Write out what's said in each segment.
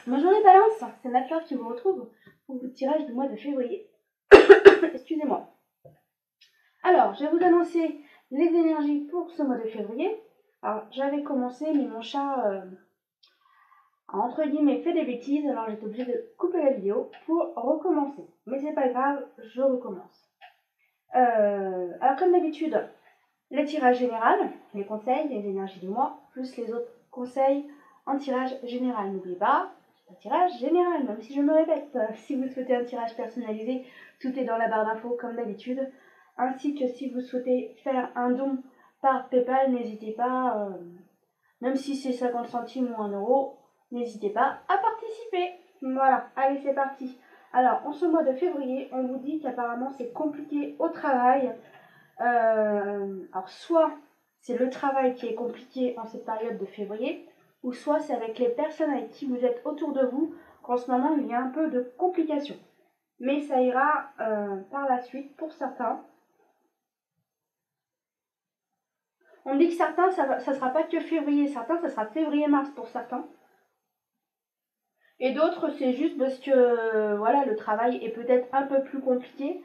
Bonne journée Balance, c'est Natfleur qui vous retrouve pour votre tirage du mois de février. Excusez-moi. Alors, je vais vous annoncer les énergies pour ce mois de février. Alors, j'avais commencé, mais mon chat a entre guillemets fait des bêtises, alors j'étais obligée de couper la vidéo pour recommencer. Mais c'est pas grave, je recommence. Alors, comme d'habitude, le tirage général, les conseils, les énergies du mois, plus les autres conseils en tirage général. N'oubliez pas, un tirage général, même si je me répète. Si vous souhaitez un tirage personnalisé, tout est dans la barre d'infos comme d'habitude. Ainsi que si vous souhaitez faire un don par PayPal, n'hésitez pas, même si c'est 50 centimes ou 1 euro, n'hésitez pas à participer. Voilà, allez c'est parti. Alors, en ce mois de février, on vous dit qu'apparemment c'est compliqué au travail. Alors, soit c'est le travail qui est compliqué en cette période de février, ou soit c'est avec les personnes avec qui vous êtes autour de vous qu'en ce moment il y a un peu de complications. Mais ça ira par la suite pour certains. On me dit que certains, ça ne sera pas que février, certains, ça sera février-mars pour certains. Et d'autres, c'est juste parce que voilà, le travail est peut-être un peu plus compliqué.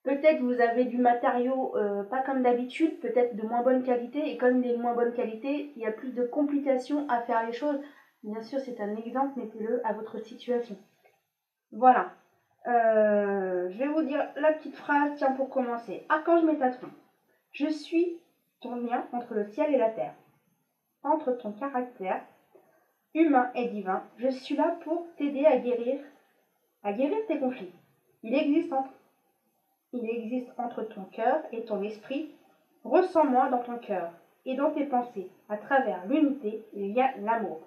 Peut-être vous avez du matériau pas comme d'habitude, peut-être de moins bonne qualité. Et comme il est de moins bonne qualité, il y a plus de complications à faire les choses. Bien sûr, c'est un exemple, mettez-le à votre situation. Voilà. Je vais vous dire la petite phrase, tiens, pour commencer. Archange Métatron. Je suis ton lien entre le ciel et la terre, entre ton caractère humain et divin. Je suis là pour t'aider à guérir tes conflits. Il existe entre ton cœur et ton esprit. Ressens-moi dans ton cœur et dans tes pensées. À travers l'unité, il y a l'amour.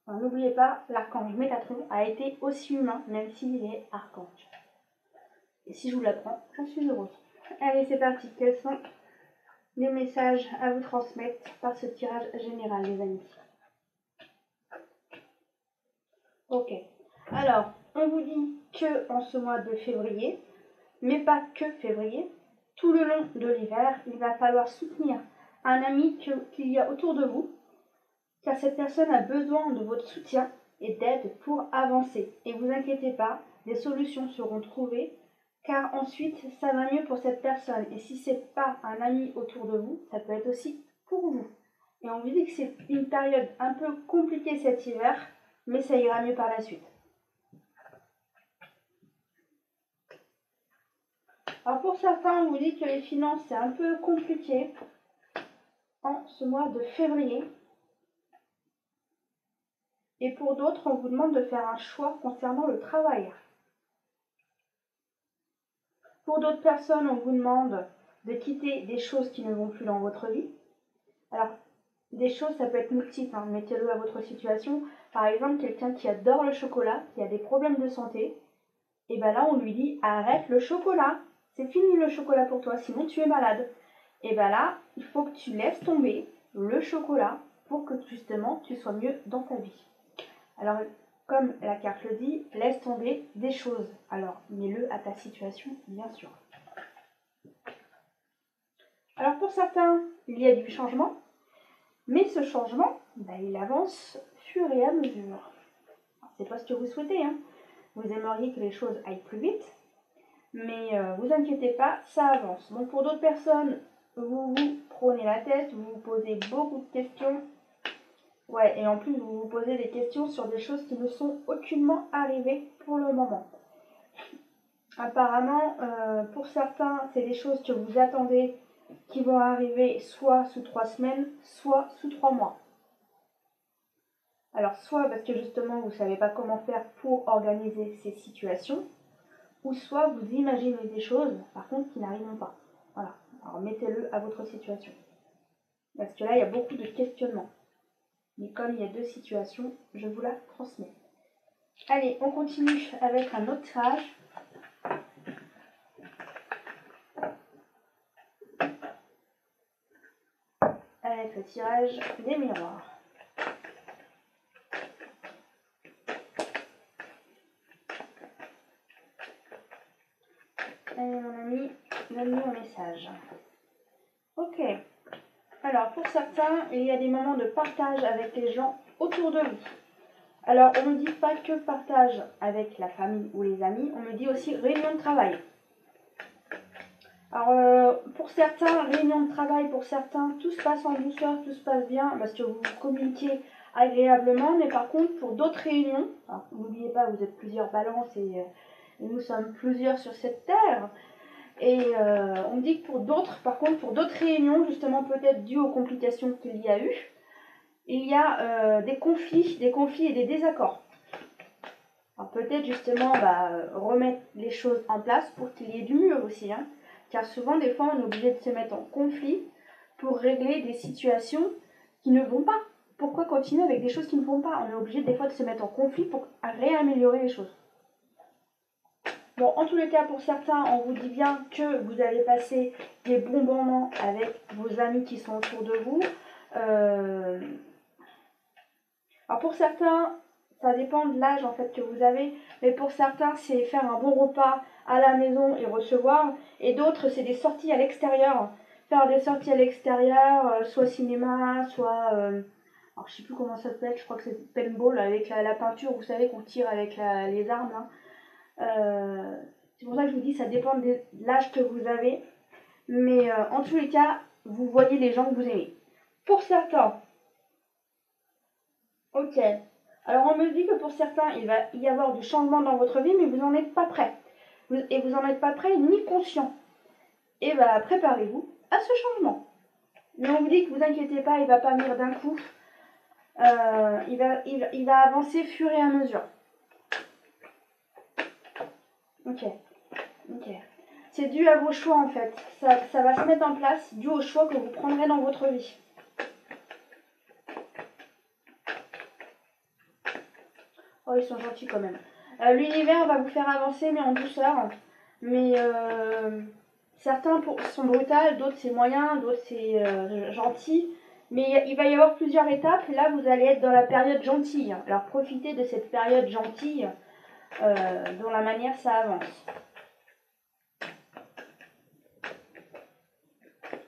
N'oubliez pas, l'archange Métatron a été aussi humain, même s'il est archange. Et si je vous l'apprends, j'en suis heureuse. Allez, c'est parti. Quels sont les messages à vous transmettre par ce tirage général, les amis? Ok. Alors, on vous dit que en ce mois de février, mais pas que février, tout le long de l'hiver, il va falloir soutenir un ami qu'il y a autour de vous, car cette personne a besoin de votre soutien et d'aide pour avancer. Et vous inquiétez pas, des solutions seront trouvées, car ensuite, ça va mieux pour cette personne. Et si c'est pas un ami autour de vous, ça peut être aussi pour vous. Et on vous dit que c'est une période un peu compliquée cet hiver, mais ça ira mieux par la suite. Alors pour certains, on vous dit que les finances, c'est un peu compliqué en ce mois de février. Et pour d'autres, on vous demande de faire un choix concernant le travail. Pour d'autres personnes, on vous demande de quitter des choses qui ne vont plus dans votre vie. Alors, des choses, ça peut être multiple, hein, mettez-le à votre situation. Par exemple, quelqu'un qui adore le chocolat, qui a des problèmes de santé, et bien là, on lui dit arrête le chocolat. C'est fini le chocolat pour toi, sinon tu es malade. Et bien là, il faut que tu laisses tomber le chocolat pour que justement tu sois mieux dans ta vie. Alors, comme la carte le dit, laisse tomber des choses. Alors, mets-le à ta situation, bien sûr. Alors, pour certains, il y a du changement, mais ce changement, il avance fur et à mesure. C'est pas ce que vous souhaitez, hein. Vous aimeriez que les choses aillent plus vite, mais vous inquiétez pas, ça avance. Donc, pour d'autres personnes, vous vous prenez la tête, vous vous posez beaucoup de questions. Ouais, et en plus, vous vous posez des questions sur des choses qui ne sont aucunement arrivées pour le moment. Apparemment, pour certains, c'est des choses que vous attendez qui vont arriver soit sous 3 semaines, soit sous 3 mois. Alors, soit parce que justement, vous ne savez pas comment faire pour organiser ces situations, ou soit vous imaginez des choses, par contre, qui n'arriveront pas. Voilà, alors mettez-le à votre situation. Parce que là, il y a beaucoup de questionnements. Mais comme il y a deux situations, je vous la transmets. Allez, on continue avec un autre tirage. Avec le tirage des miroirs. Allez mon ami, donne-nous un message. Ok. Alors pour certains, il y a des moments de partage avec les gens autour de vous. Alors, on ne dit pas que partage avec la famille ou les amis, on me dit aussi réunion de travail. Alors, pour certains, réunion de travail, pour certains, tout se passe en douceur, tout se passe bien, parce que vous communiquez agréablement, mais par contre, pour d'autres réunions, n'oubliez pas, vous êtes plusieurs balances et nous sommes plusieurs sur cette terre, et on me dit que pour d'autres, par contre, pour d'autres réunions, justement peut-être dues aux complications qu'il y a eu, il y a des conflits et des désaccords. Alors peut-être justement remettre les choses en place pour qu'il y ait du mieux aussi, hein. Car souvent, des fois, on est obligé de se mettre en conflit pour régler des situations qui ne vont pas. Pourquoi continuer avec des choses qui ne vont pas? On est obligé des fois de se mettre en conflit pour réaméliorer les choses. Bon, en tous les cas, pour certains, on vous dit bien que vous allez passer des bons moments avec vos amis qui sont autour de vous. Alors pour certains, ça dépend de l'âge en fait que vous avez, mais pour certains, c'est faire un bon repas à la maison et recevoir, et d'autres, c'est des sorties à l'extérieur. Faire des sorties à l'extérieur, soit cinéma, soit... alors je sais plus comment ça s'appelle, je crois que c'est paintball, avec la peinture, vous savez, qu'on tire avec les armes, là. C'est pour ça que je vous dis, ça dépend de l'âge que vous avez, mais en tous les cas, vous voyez les gens que vous aimez. Pour certains, ok. Alors on me dit que pour certains, il va y avoir du changement dans votre vie, mais vous n'en êtes pas prêt. Et vous n'en êtes pas prêt ni conscient. Et préparez-vous à ce changement. Mais on vous dit que vous inquiétez pas, il ne va pas venir d'un coup. Il va avancer fur et à mesure. Ok. C'est dû à vos choix en fait. Ça va se mettre en place dû aux choix que vous prendrez dans votre vie. Oh, ils sont gentils quand même. L'univers va vous faire avancer, mais en douceur. Mais certains sont brutales, d'autres c'est moyen, d'autres c'est gentil. Mais il va y avoir plusieurs étapes. Là, vous allez être dans la période gentille. Alors profitez de cette période gentille dont la manière ça avance.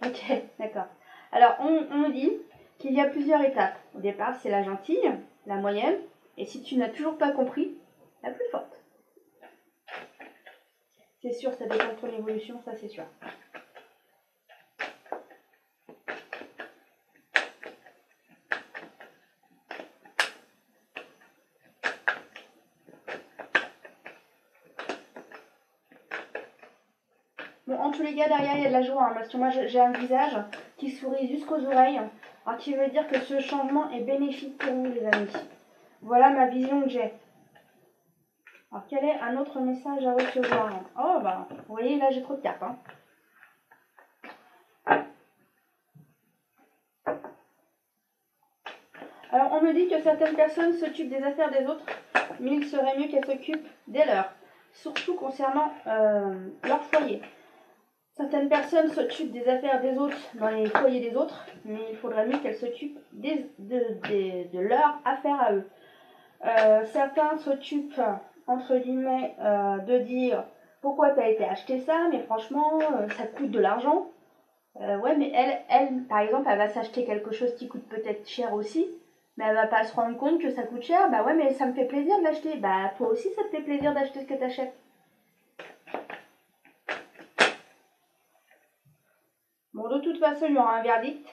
Ok, d'accord. Alors, on me dit qu'il y a plusieurs étapes. Au départ, c'est la gentille, la moyenne, et si tu n'as toujours pas compris, la plus forte. C'est sûr, ça dépend de ton évolution, ça c'est sûr. Bon, en tous les cas, derrière, il y a de la joie, hein, parce que moi, j'ai un visage qui sourit jusqu'aux oreilles, alors qui veut dire que ce changement est bénéfique pour vous, les amis. Voilà ma vision que j'ai. Alors, quel est un autre message à recevoir? Oh, vous voyez, là, j'ai trop de cartes, hein. Alors, on me dit que certaines personnes s'occupent des affaires des autres, mais il serait mieux qu'elles s'occupent des leurs, surtout concernant leur foyer. Certaines personnes s'occupent des affaires des autres dans les foyers des autres, mais il faudrait mieux qu'elles s'occupent de leurs affaires à eux. Certains s'occupent, entre guillemets, de dire pourquoi tu as été acheté ça, mais franchement, ça coûte de l'argent. Ouais, mais elle, par exemple, elle va s'acheter quelque chose qui coûte peut-être cher aussi, mais elle va pas se rendre compte que ça coûte cher. Bah ouais, mais ça me fait plaisir de l'acheter. Bah toi aussi, ça te fait plaisir d'acheter ce que tu achètes. Bon, de toute façon, il y aura un verdict.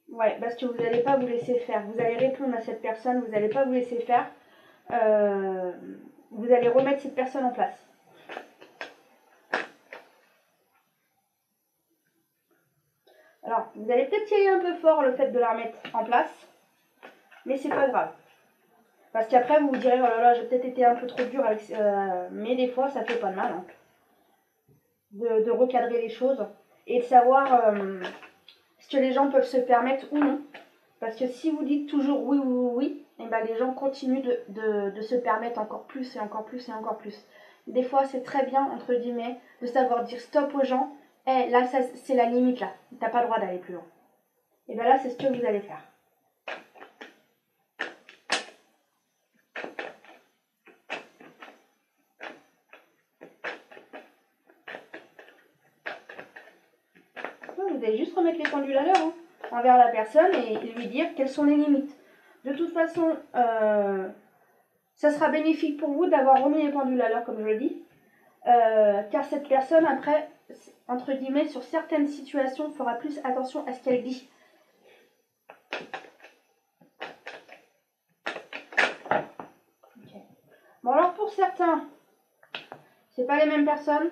Ouais, parce que vous n'allez pas vous laisser faire. Vous allez répondre à cette personne, vous n'allez pas vous laisser faire. Vous allez remettre cette personne en place. Alors, vous allez peut-être y aller un peu fort le fait de la remettre en place, mais c'est pas grave. Parce qu'après, vous vous direz, oh là là, j'ai peut-être été un peu trop dur avec... mais des fois, ça fait pas de mal, hein, de recadrer les choses et de savoir ce que les gens peuvent se permettre ou non. Parce que si vous dites toujours oui, oui, oui, et ben les gens continuent de se permettre encore plus et encore plus et encore plus. Des fois, c'est très bien, entre guillemets, de savoir dire stop aux gens. Eh, là, c'est la limite, là. T'as pas le droit d'aller plus loin. Et bien là, c'est ce que vous allez faire. Vous allez juste remettre les pendules à l'heure, hein, envers la personne et lui dire quelles sont les limites. De toute façon, ça sera bénéfique pour vous d'avoir remis les pendules à l'heure, comme je le dis. Car cette personne, après, entre guillemets, sur certaines situations, fera plus attention à ce qu'elle dit. Okay. Bon, alors pour certains, c'est pas les mêmes personnes.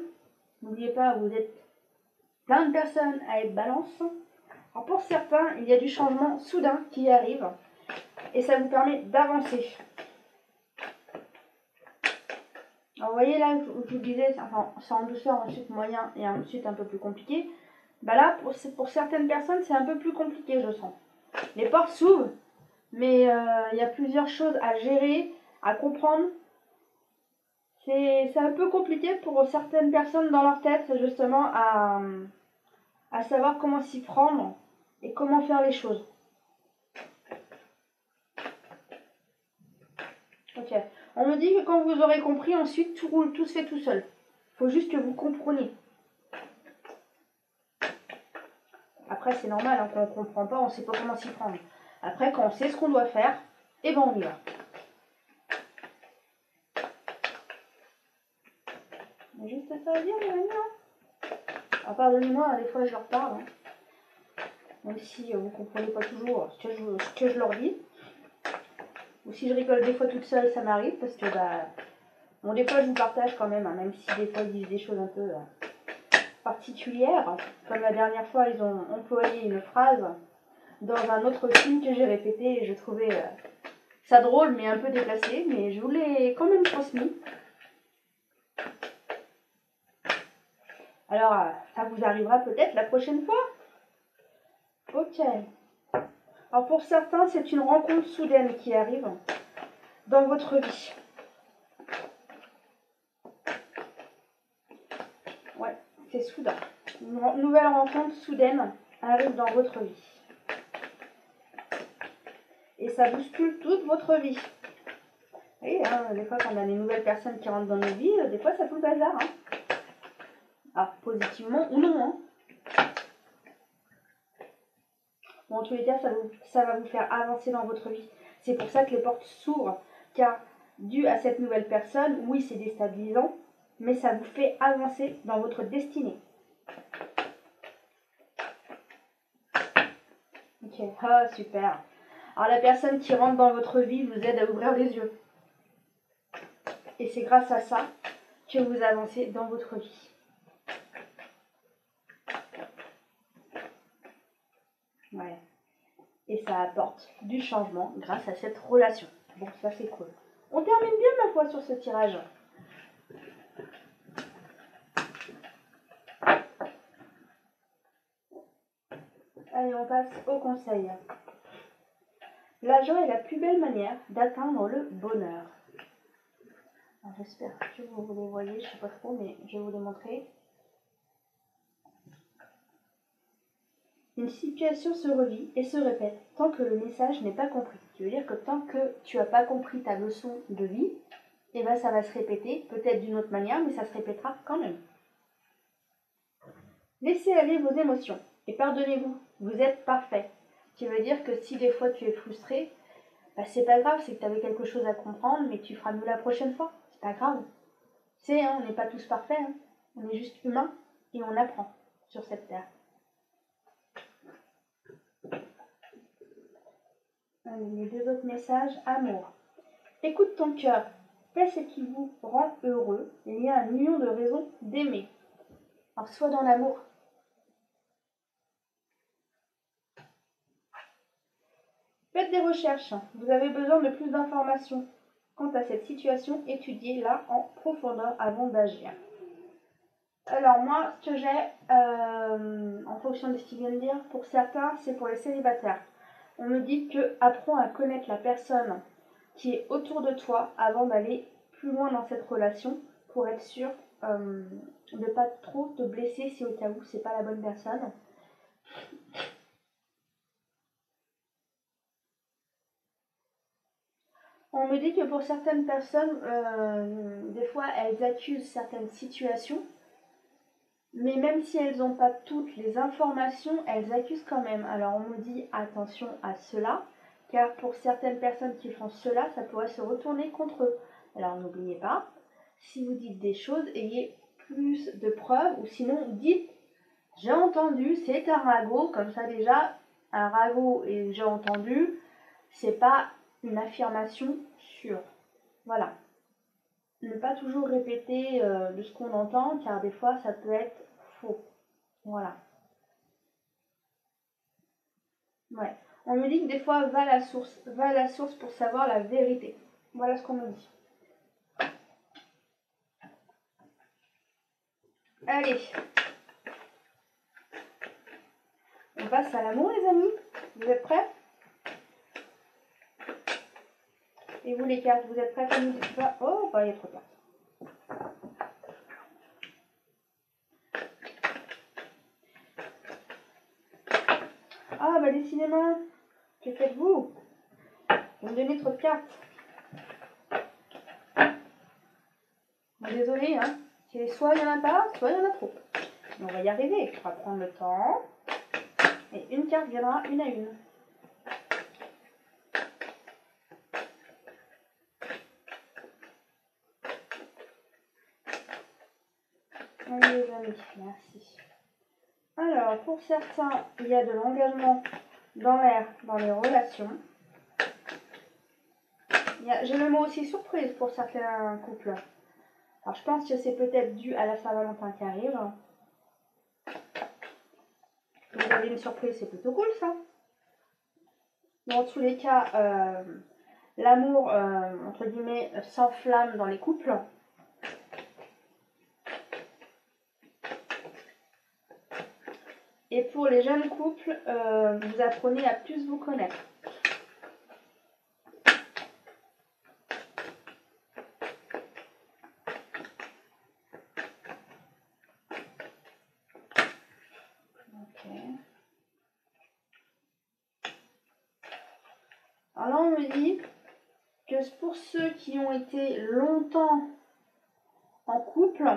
N'oubliez pas, vous êtes plein de personnes à être balance. Alors pour certains, il y a du changement soudain qui arrive et ça vous permet d'avancer. Alors vous voyez là, je vous disais, enfin, c'est en douceur, ensuite moyen et ensuite un peu plus compliqué. Bah là, pour certaines personnes, c'est un peu plus compliqué, je sens. Les portes s'ouvrent, mais il y a plusieurs choses à gérer, à comprendre. C'est un peu compliqué pour certaines personnes dans leur tête, justement, à savoir comment s'y prendre et comment faire les choses. Ok. On me dit que quand vous aurez compris, ensuite tout roule, tout se fait tout seul. Il faut juste que vous compreniez. Après, c'est normal, hein, quand on ne comprend pas, on ne sait pas comment s'y prendre. Après, quand on sait ce qu'on doit faire, eh ben on y va. Il y a juste ça à dire, les amis. Hein. Alors, pardonnez-moi, des fois je leur parle. Hein. Même si vous ne comprenez pas toujours ce que je leur dis. Ou si je rigole des fois toute seule, ça m'arrive. Parce que, bon, des fois je vous partage quand même. Hein, même si des fois ils disent des choses un peu particulières. Comme la dernière fois, ils ont employé une phrase dans un autre film que j'ai répété. Et je trouvais ça drôle, mais un peu déplacé. Mais je vous l'ai quand même transmis. Alors, ça vous arrivera peut-être la prochaine fois. Ok. Alors pour certains, c'est une rencontre soudaine qui arrive dans votre vie. Ouais, c'est soudain. Une nouvelle rencontre soudaine arrive dans votre vie. Et ça bouscule toute votre vie. Et des fois, quand on a des nouvelles personnes qui rentrent dans nos vies, des fois, ça fout le bazar. Hein. Alors, positivement ou non. Hein. Bon, en tous les cas, ça va vous faire avancer dans votre vie. C'est pour ça que les portes s'ouvrent. Car, dû à cette nouvelle personne, oui, c'est déstabilisant, mais ça vous fait avancer dans votre destinée. Ok, ah, super. Alors, la personne qui rentre dans votre vie vous aide à ouvrir les yeux. Et c'est grâce à ça que vous avancez dans votre vie. Ouais. Et ça apporte du changement grâce à cette relation. Bon, ça c'est cool. On termine bien ma foi sur ce tirage. Allez, on passe au conseil. La joie est la plus belle manière d'atteindre le bonheur. J'espère que vous les voyez, je ne sais pas trop, mais je vais vous les montrer. Une situation se revit et se répète tant que le message n'est pas compris. Ce qui veut dire que tant que tu n'as pas compris ta leçon de vie, eh ben ça va se répéter, peut-être d'une autre manière, mais ça se répétera quand même. Laissez aller vos émotions et pardonnez-vous, vous êtes parfait. Ce qui veut dire que si des fois tu es frustré, c'est pas grave, c'est que tu avais quelque chose à comprendre, mais tu feras mieux la prochaine fois. C'est pas grave. Tu sais, hein, on n'est pas tous parfaits, hein. On est juste humains et on apprend sur cette terre. Les deux autres messages, amour. Écoute ton cœur, fais ce qui vous rend heureux. Il y a 1 million de raisons d'aimer. Alors sois dans l'amour. Faites des recherches. Vous avez besoin de plus d'informations. Quant à cette situation, étudiez-la en profondeur avant d'agir. Alors moi, ce que j'ai, en fonction de ce qu'il vient de dire, pour certains, c'est pour les célibataires. On me dit que apprends à connaître la personne qui est autour de toi avant d'aller plus loin dans cette relation pour être sûr de ne pas trop te blesser si au cas où c'est pas la bonne personne. On me dit que pour certaines personnes, des fois, elles accusent certaines situations, mais même si elles n'ont pas toutes les informations, elles accusent quand même. Alors on me dit attention à cela, car pour certaines personnes qui font cela, ça pourrait se retourner contre eux. Alors n'oubliez pas, si vous dites des choses, ayez plus de preuves, ou sinon dites « j'ai entendu, c'est un ragot », comme ça déjà, un ragot et « j'ai entendu », c'est pas une affirmation sûre. Voilà. Ne pas toujours répéter de ce qu'on entend, car des fois ça peut être faux. Voilà. Ouais. On me dit que des fois, va à la source pour savoir la vérité. Voilà ce qu'on me dit. Allez. On passe à l'amour, les amis. Vous êtes prêts? Et vous, les cartes, vous êtes prêts? Comme pas. Oh, bah, il y a trop de cartes. Ah, bah, décidément. Que faites-vous? Vous me donnez trop de cartes. Bon, désolé, hein. Soit il n'y en a pas, soit il y en a trop. Mais on va y arriver. On va prendre le temps. Et une carte viendra une à une. Allez, les amis, merci. Alors, pour certains, il y a de l'engagement dans l'air, dans les relations. J'ai le mot aussi surprise pour certains couples. Alors, je pense que c'est peut-être dû à la Saint-Valentin qui arrive. Vous avez une surprise, c'est plutôt cool, ça. Dans tous les cas, l'amour, entre guillemets, s'enflamme dans les couples. Et pour les jeunes couples, vous apprenez à plus vous connaître. Alors là, on me dit que pour ceux qui ont été longtemps en couple,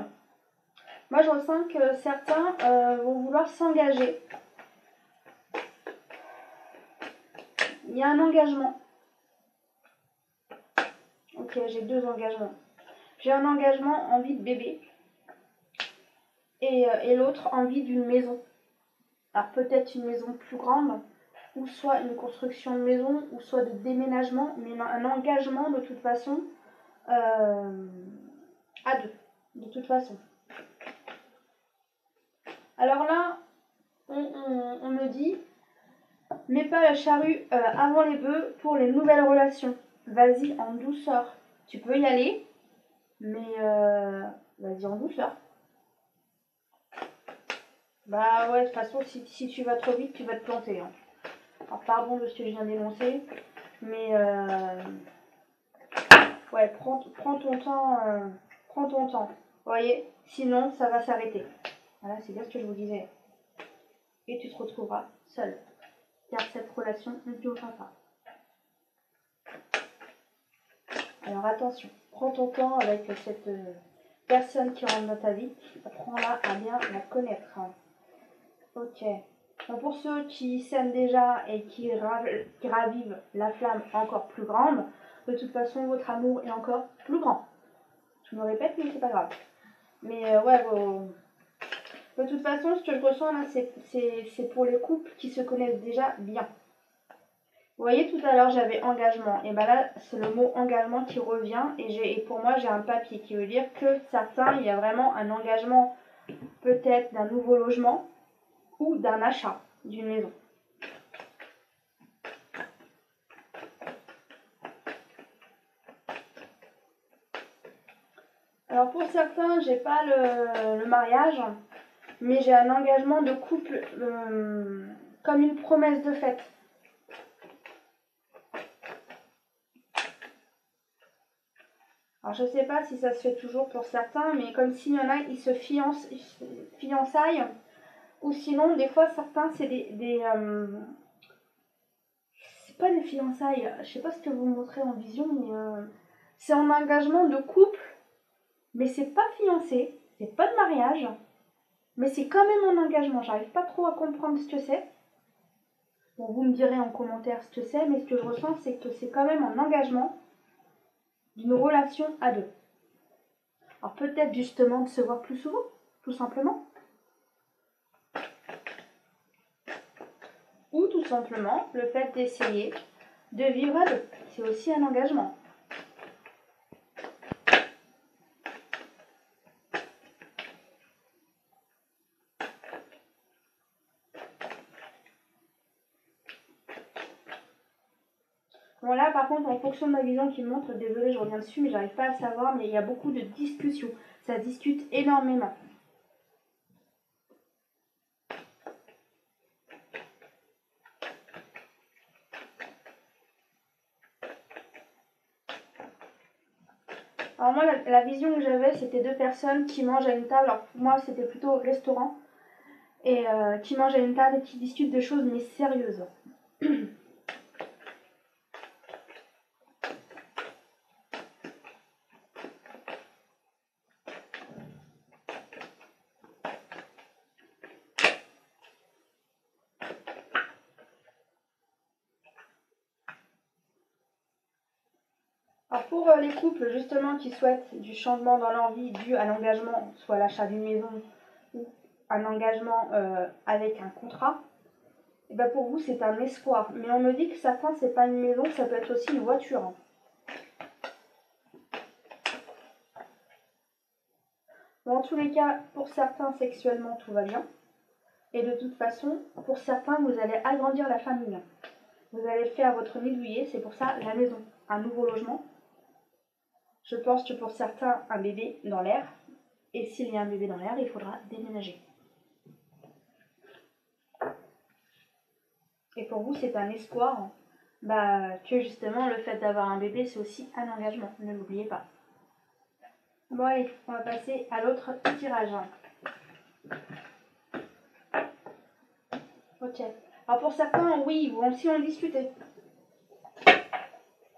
moi je ressens que certains vont vouloir s'engager. Il y a un engagement. Ok, j'ai deux engagements. J'ai un engagement envie de bébé et l'autre envie d'une maison. Alors peut-être une maison plus grande, ou soit une construction de maison, ou soit de déménagement, mais un engagement de toute façon à deux, de toute façon. Alors là, on me dit, mets pas la charrue avant les bœufs pour les nouvelles relations. Vas-y en douceur. Tu peux y aller, mais vas-y en douceur. Bah ouais, de toute façon, si tu vas trop vite, tu vas te planter. Hein. Alors pardon de ce que je viens d'énoncer, mais ouais, prends ton temps, prends ton temps. Vous voyez, sinon ça va s'arrêter. Voilà, c'est bien ce que je vous disais. Et tu te retrouveras seul, car cette relation ne durera pas. Alors attention, prends ton temps avec cette personne qui rentre dans ta vie. Apprends-la à bien la connaître. Hein. Ok. Donc pour ceux qui s'aiment déjà et qui ravivent la flamme encore plus grande, de toute façon votre amour est encore plus grand. Je me répète, mais c'est pas grave. Mais ouais, de toute façon, ce que je ressens là, c'est pour les couples qui se connaissent déjà bien. Vous voyez, tout à l'heure, j'avais engagement. Et bien là, c'est le mot engagement qui revient. Et pour moi, j'ai un papier qui veut dire que certains, il y a vraiment un engagement peut-être d'un nouveau logement ou d'un achat d'une maison. Alors pour certains, j'ai pas le mariage, mais j'ai un engagement de couple comme une promesse de fête. Alors je sais pas si ça se fait toujours pour certains, mais comme s'il y en a, ils se fiançaillent, ou sinon des fois certains c'est c'est pas des fiançailles, je sais pas ce que vous montrez en vision, mais c'est un engagement de couple, mais c'est pas fiancé, c'est pas de mariage, mais c'est quand même un engagement. J'arrive pas trop à comprendre ce que c'est. Bon, vous me direz en commentaire ce que c'est, mais ce que je ressens, c'est que c'est quand même un engagement d'une relation à deux. Alors peut-être justement de se voir plus souvent, tout simplement. Ou tout simplement le fait d'essayer de vivre à deux. C'est aussi un engagement. Bon là par contre en fonction de ma vision qui me montre, désolé je reviens dessus mais j'arrive pas à savoir, mais il y a beaucoup de discussions. Ça discute énormément. Alors moi la vision que j'avais c'était deux personnes qui mangent à une table. Alors pour moi c'était plutôt au restaurant. Et qui mangent à une table et qui discutent de choses mais sérieuses. Alors pour les couples justement qui souhaitent du changement dans leur vie dû à l'engagement, soit l'achat d'une maison ou un engagement avec un contrat, et ben pour vous c'est un espoir. Mais on me dit que sa fin c'est pas une maison, ça peut être aussi une voiture. Bon, en tous les cas, pour certains sexuellement tout va bien. Et de toute façon, pour certains vous allez agrandir la famille. Vous allez faire votre nid douillet, c'est pour ça la maison, un nouveau logement. Je pense que pour certains, un bébé dans l'air. Et s'il y a un bébé dans l'air, il faudra déménager. Et pour vous, c'est un espoir que justement le fait d'avoir un bébé, c'est aussi un engagement. Ne l'oubliez pas. Bon allez, on va passer à l'autre tirage. Ok. Alors pour certains, oui, vont aussi en discuter.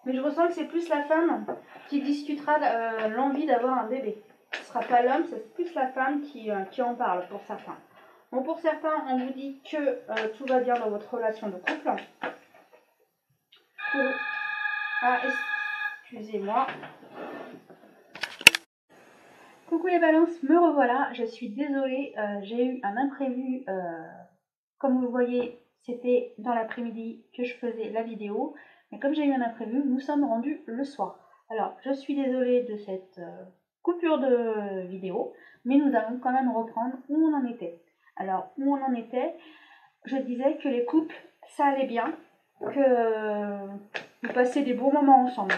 Mais je ressens que c'est plus la femme qui discutera l'envie d'avoir un bébé. Ce ne sera pas l'homme, c'est plus la femme qui en parle pour certains. Bon, pour certains, on vous dit que tout va bien dans votre relation de couple. Ah, excusez-moi. Coucou les balances, me revoilà. Je suis désolée, j'ai eu un imprévu. Comme vous le voyez, c'était dans l'après-midi que je faisais la vidéo. Mais comme j'ai eu un imprévu, nous sommes rendus le soir. Alors, je suis désolée de cette coupure de vidéo, mais nous allons quand même reprendre où on en était. Alors, où on en était, je disais que les couples, ça allait bien, que vous passez des bons moments ensemble.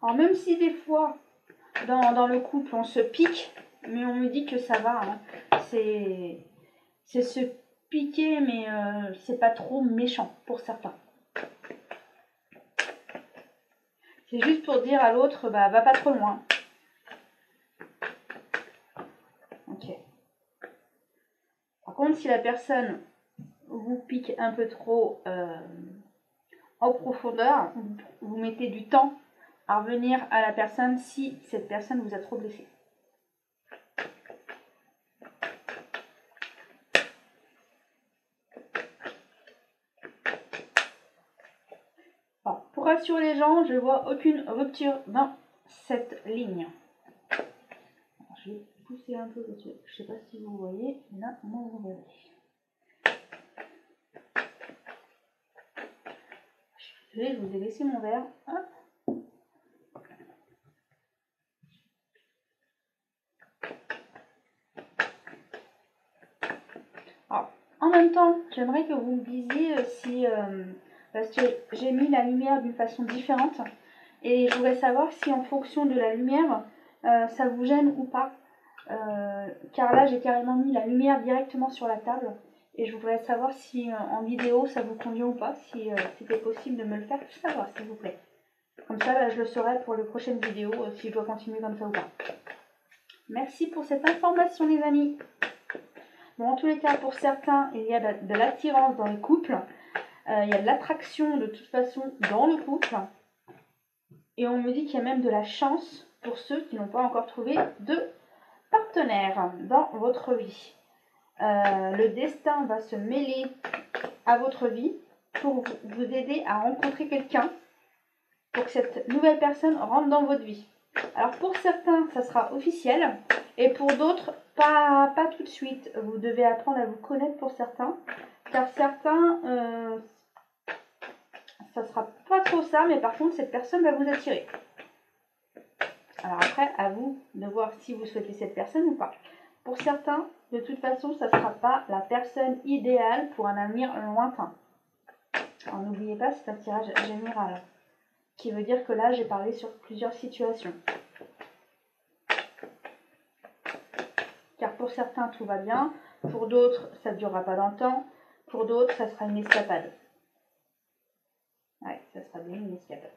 Alors, même si des fois, dans le couple, on se pique, mais on me dit que ça va, hein. C'est se piquer, mais c'est pas trop méchant pour certains. C'est juste pour dire à l'autre, va pas trop loin. Ok. Par contre, si la personne vous pique un peu trop en profondeur, vous mettez du temps à revenir à la personne si cette personne vous a trop blessé. Alors, pour rassurer les gens, je vois aucune rupture dans cette ligne. Alors, je vais pousser un peu parce que je sais pas si vous voyez, mais là, moi vous voyez. Je vous ai laissé mon verre. Hop. Alors, en même temps, j'aimerais que vous me disiez si... parce que j'ai mis la lumière d'une façon différente. Et je voudrais savoir si en fonction de la lumière, ça vous gêne ou pas. Car là, j'ai carrément mis la lumière directement sur la table. Et je voudrais savoir si en vidéo, ça vous convient ou pas. Si c'était possible de me le faire savoir, s'il vous plaît. Comme ça, je le saurai pour les prochaines vidéos, si je dois continuer comme ça ou pas. Merci pour cette information, les amis. Bon, en tous les cas, pour certains, il y a de l'attirance dans le couple. Il y a de l'attraction de toute façon dans le couple. Et on me dit qu'il y a même de la chance pour ceux qui n'ont pas encore trouvé de partenaire dans votre vie. le destin va se mêler à votre vie pour vous aider à rencontrer quelqu'un, pour que cette nouvelle personne rentre dans votre vie. Alors pour certains, ça sera officiel, et pour d'autres, pas tout de suite. Vous devez apprendre à vous connaître pour certains, car certains, ça sera pas trop ça, mais par contre, cette personne va vous attirer. Alors après, à vous de voir si vous souhaitez cette personne ou pas. Pour certains, de toute façon, ça ne sera pas la personne idéale pour un avenir lointain. Alors n'oubliez pas, c'est un tirage général, qui veut dire que là, j'ai parlé sur plusieurs situations. Car pour certains, tout va bien. Pour d'autres, ça ne durera pas dans le temps. Pour d'autres, ça sera une escapade. Ouais, ça sera bien une escapade.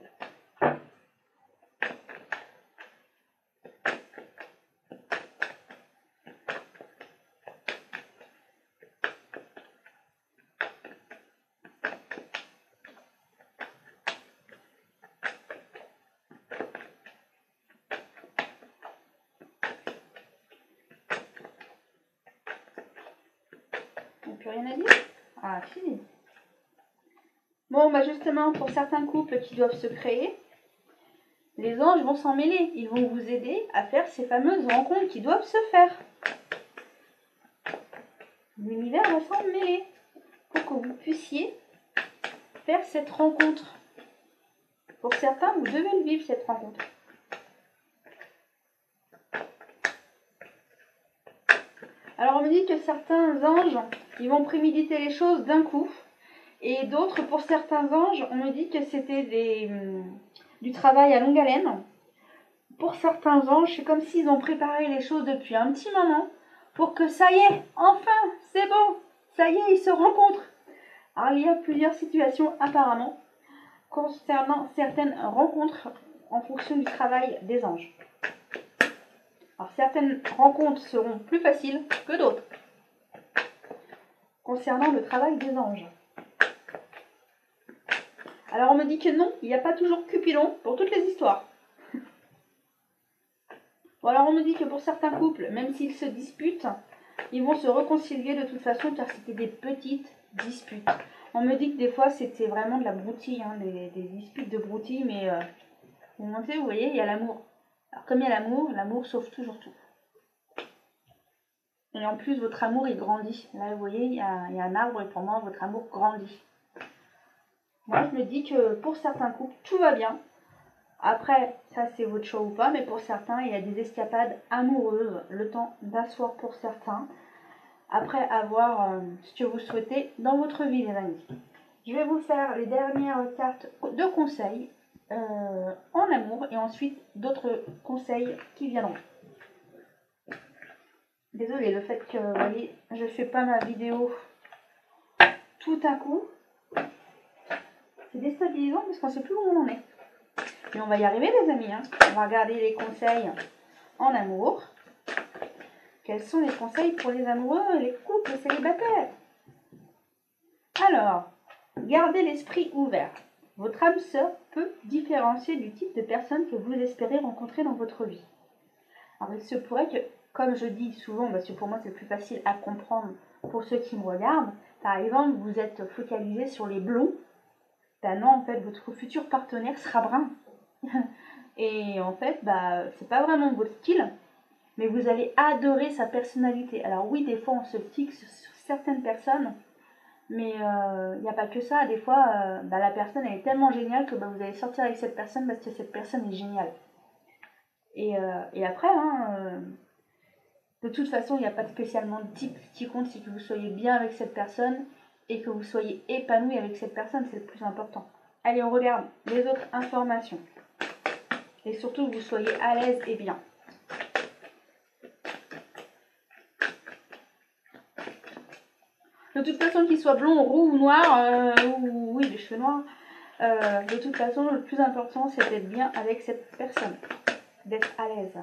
Plus rien à dire? Ah, fini. Bon, bah justement, pour certains couples qui doivent se créer, les anges vont s'en mêler. Ils vont vous aider à faire ces fameuses rencontres qui doivent se faire. L'univers va s'en mêler pour que vous puissiez faire cette rencontre. Pour certains, vous devez le vivre, cette rencontre. Alors, on me dit que certains anges, ils vont préméditer les choses d'un coup. Et d'autres, pour certains anges, on me dit que c'était du travail à longue haleine. Pour certains anges, c'est comme s'ils ont préparé les choses depuis un petit moment pour que ça y est, enfin, c'est bon, ça y est, ils se rencontrent. Alors, il y a plusieurs situations apparemment concernant certaines rencontres en fonction du travail des anges. Alors, certaines rencontres seront plus faciles que d'autres concernant le travail des anges. Alors, on me dit que non, il n'y a pas toujours Cupidon pour toutes les histoires. Bon, alors on me dit que pour certains couples, même s'ils se disputent, ils vont se réconcilier de toute façon car c'était des petites disputes. On me dit que des fois c'était vraiment de la broutille, hein, des disputes de broutille, mais vous voyez, il y a l'amour. Alors comme il y a l'amour sauve toujours tout. Et en plus, votre amour, il grandit. Là, vous voyez, il y a un arbre et pour moi, votre amour grandit. Moi, je me dis que pour certains couples, tout va bien. Après, ça c'est votre choix ou pas, mais pour certains, il y a des escapades amoureuses, le temps d'asseoir pour certains, après avoir ce que vous souhaitez dans votre vie, les amis. Je vais vous faire les dernières cartes de conseils en amour et ensuite d'autres conseils qui viendront. Désolée, le fait que, vous voyez, je ne fais pas ma vidéo tout à coup, c'est déstabilisant parce qu'on ne sait plus où on en est. Mais on va y arriver, les amis. Hein. On va regarder les conseils en amour. Quels sont les conseils pour les amoureux, les couples célibataires? Alors, gardez l'esprit ouvert. Votre âme sœur peut différencier du type de personne que vous espérez rencontrer dans votre vie. Alors, il se pourrait que, comme je dis souvent, parce que pour moi c'est plus facile à comprendre pour ceux qui me regardent, par exemple, vous êtes focalisé sur les blonds, ben non, en fait, votre futur partenaire sera brun. Et en fait, c'est pas vraiment votre style, mais vous allez adorer sa personnalité. Alors oui, des fois on se fixe sur certaines personnes, mais il n'y a pas que ça. Des fois, la personne elle est tellement géniale que vous allez sortir avec cette personne parce que cette personne est géniale. Et après, de toute façon, il n'y a pas spécialement de type qui compte, si que vous soyez bien avec cette personne et que vous soyez épanoui avec cette personne, c'est le plus important. Allez, on regarde les autres informations. Et surtout que vous soyez à l'aise et bien. De toute façon, qu'il soit blond, roux ou noir, ou oui, les cheveux noirs, de toute façon, le plus important, c'est d'être bien avec cette personne, d'être à l'aise.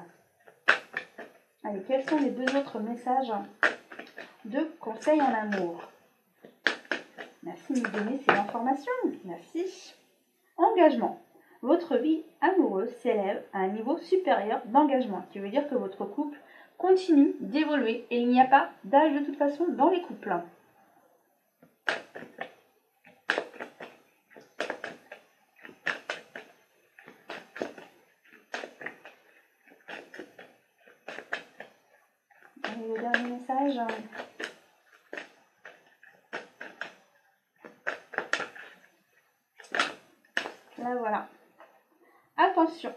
Allez, quels sont les deux autres messages de conseils en amour? Merci de me donner ces informations. Merci. Engagement. Votre vie amoureuse s'élève à un niveau supérieur d'engagement, qui veut dire que votre couple continue d'évoluer et il n'y a pas d'âge de toute façon dans les couples. Et le dernier message. Là voilà. Attention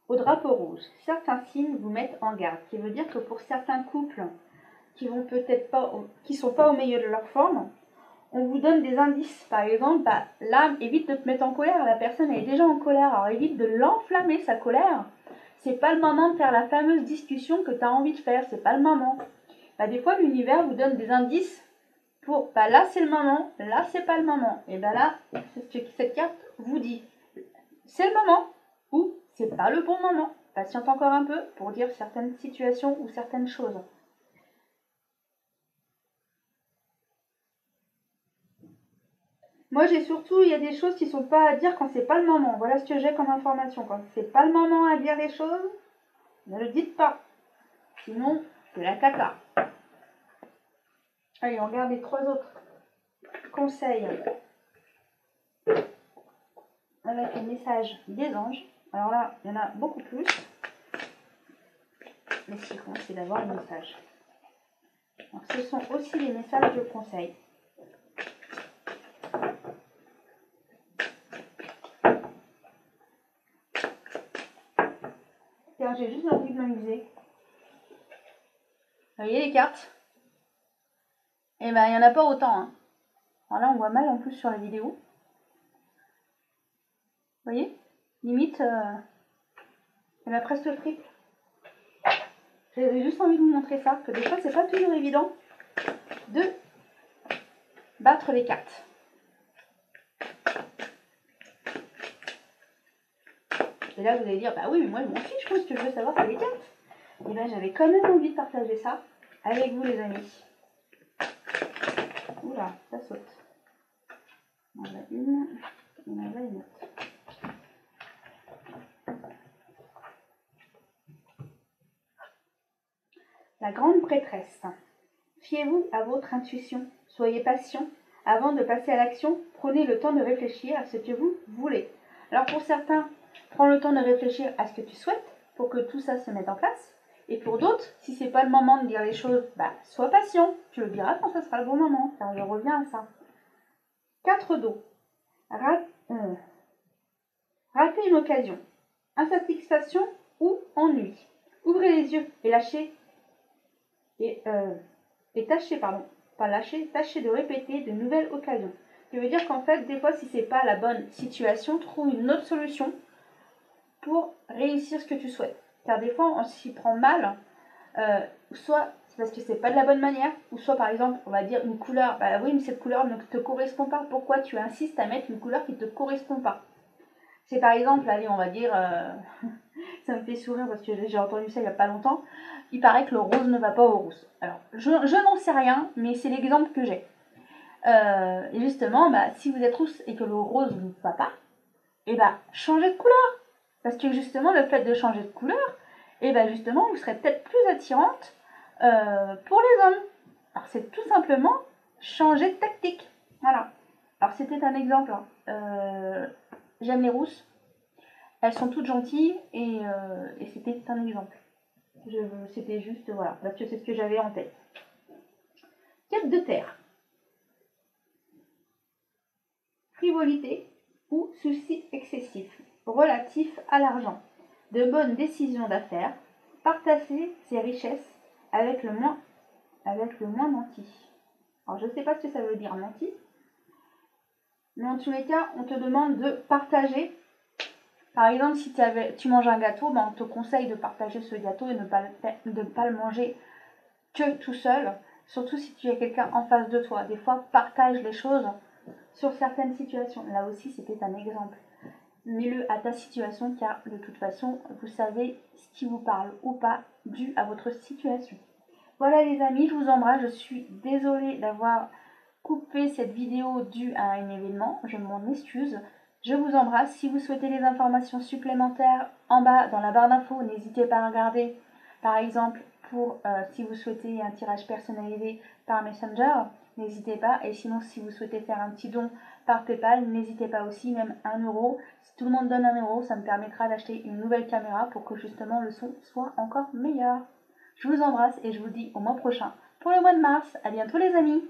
au drapeau rouge. Certains signes vous mettent en garde, ce qui veut dire que pour certains couples qui vont peut-être pas, qui sont pas au milieu de leur forme, on vous donne des indices. Par exemple, là, évite de te mettre en colère. La personne elle est déjà en colère, alors évite de l'enflammer sa colère. C'est pas le moment de faire la fameuse discussion que tu as envie de faire. C'est pas le moment. Des fois, l'univers vous donne des indices pour là c'est le moment, là c'est pas le moment. Et là, cette carte vous dit c'est le moment ou c'est pas le bon moment. Patiente encore un peu pour dire certaines situations ou certaines choses. Moi, j'ai surtout, il y a des choses qui sont pas à dire quand c'est pas le moment. Voilà ce que j'ai comme information. Quand c'est pas le moment à dire les choses, ne le dites pas. Sinon, c'est la cata. Allez, on regarde les 3 autres conseils avec les messages des anges. Alors là, il y en a beaucoup plus. Mais ce qui compte, c'est d'avoir le message. Alors, ce sont aussi les messages de conseil. Car j'ai juste envie de m'amuser. Vous voyez les cartes? Eh ben, il n'y en a pas autant. Hein. Alors là, on voit mal en plus sur la vidéo. Vous voyez? Limite, elle a presque le triple. J'ai juste envie de vous montrer ça, que des fois, c'est pas toujours évident de battre les cartes. Et là, vous allez dire, bah oui, mais moi, je m'en fiche, moi, ce que je veux savoir, c'est les cartes. Et là, j'avais quand même envie de partager ça avec vous, les amis. Oula, ça saute. On en a une, on en a une autre. La grande prêtresse. Fiez-vous à votre intuition. Soyez patient. Avant de passer à l'action, prenez le temps de réfléchir à ce que vous voulez. Alors pour certains, prends le temps de réfléchir à ce que tu souhaites pour que tout ça se mette en place. Et pour d'autres, si c'est pas le moment de dire les choses, sois patient. Tu le diras quand ce sera le bon moment, car je reviens à ça. 4 dos. Rater une occasion. Insatisfaction ou ennui. Ouvrez les yeux et lâchez. Tâchez de répéter de nouvelles occasions. Ce qui veut dire qu'en fait, des fois, si c'est pas la bonne situation, trouve une autre solution pour réussir ce que tu souhaites. Car des fois, on s'y prend mal, soit c'est parce que c'est pas de la bonne manière, ou soit par exemple, on va dire une couleur, oui, mais cette couleur ne te correspond pas. Pourquoi tu insistes à mettre une couleur qui ne te correspond pas? C'est par exemple, allez, on va dire, ça me fait sourire parce que j'ai entendu ça il n'y a pas longtemps, il paraît que le rose ne va pas au rousse. Alors, je n'en sais rien, mais c'est l'exemple que j'ai. Et justement, si vous êtes rousse et que le rose ne va pas, changez de couleur. Parce que justement, le fait de changer de couleur, justement, vous serez peut-être plus attirante pour les hommes. Alors, c'est tout simplement changer de tactique. Voilà. Alors, c'était un exemple. Hein. J'aime les rousses. Elles sont toutes gentilles et c'était un exemple. C'était juste, voilà, parce que c'est ce que j'avais en tête. 4 de terre. Frivolité ou souci excessif relatif à l'argent. De bonnes décisions d'affaires. Partager ses richesses avec le moins menti. Alors, je ne sais pas ce que ça veut dire menti. Mais en tous les cas, on te demande de partager. Par exemple, si tu manges un gâteau, on te conseille de partager ce gâteau et de ne pas le manger que tout seul. Surtout si tu as quelqu'un en face de toi. Des fois, partage les choses sur certaines situations. Là aussi, c'était un exemple. Mets-le à ta situation car de toute façon, vous savez ce qui vous parle ou pas dû à votre situation. Voilà les amis, je vous embrasse. Je suis désolée d'avoir coupé cette vidéo due à un événement. Je m'en excuse. Je vous embrasse. Si vous souhaitez des informations supplémentaires, en bas dans la barre d'infos, n'hésitez pas à regarder. Par exemple, pour si vous souhaitez un tirage personnalisé par Messenger, n'hésitez pas. Et sinon, si vous souhaitez faire un petit don par PayPal, n'hésitez pas aussi, même 1€. Si tout le monde donne 1€, ça me permettra d'acheter une nouvelle caméra pour que justement le son soit encore meilleur. Je vous embrasse et je vous dis au mois prochain pour le mois de mars. À bientôt les amis!